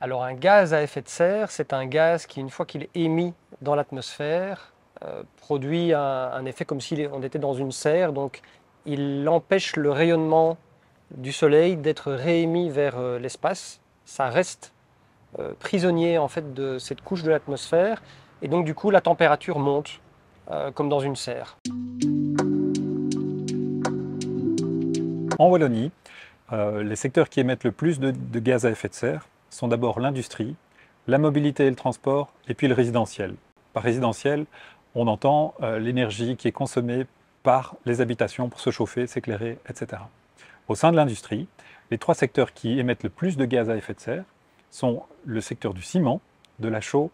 Alors un gaz à effet de serre, c'est un gaz qui, une fois qu'il est émis dans l'atmosphère, produit un effet comme si on était dans une serre. Donc il empêche le rayonnement du Soleil d'être réémis vers l'espace. Ça reste prisonnier en fait de cette couche de l'atmosphère. Et donc du coup la température monte comme dans une serre. En Wallonie, les secteurs qui émettent le plus de gaz à effet de serre sont d'abord l'industrie, la mobilité et le transport, et puis le résidentiel. Par résidentiel, on entend l'énergie qui est consommée par les habitations pour se chauffer, s'éclairer, etc. Au sein de l'industrie, les trois secteurs qui émettent le plus de gaz à effet de serre sont le secteur du ciment, de la chaux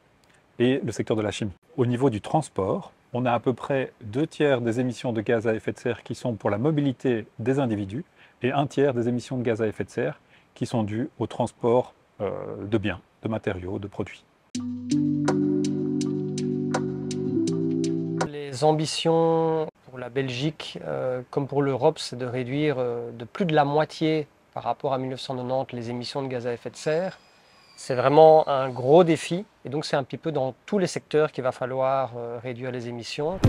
et le secteur de la chimie. Au niveau du transport, on a à peu près 2/3 des émissions de gaz à effet de serre qui sont pour la mobilité des individus et 1/3 des émissions de gaz à effet de serre qui sont dues au transport de biens, de matériaux, de produits. Les ambitions pour la Belgique, comme pour l'Europe, c'est de réduire de plus de la moitié par rapport à 1990 les émissions de gaz à effet de serre. C'est vraiment un gros défi et donc c'est un petit peu dans tous les secteurs qu'il va falloir réduire les émissions.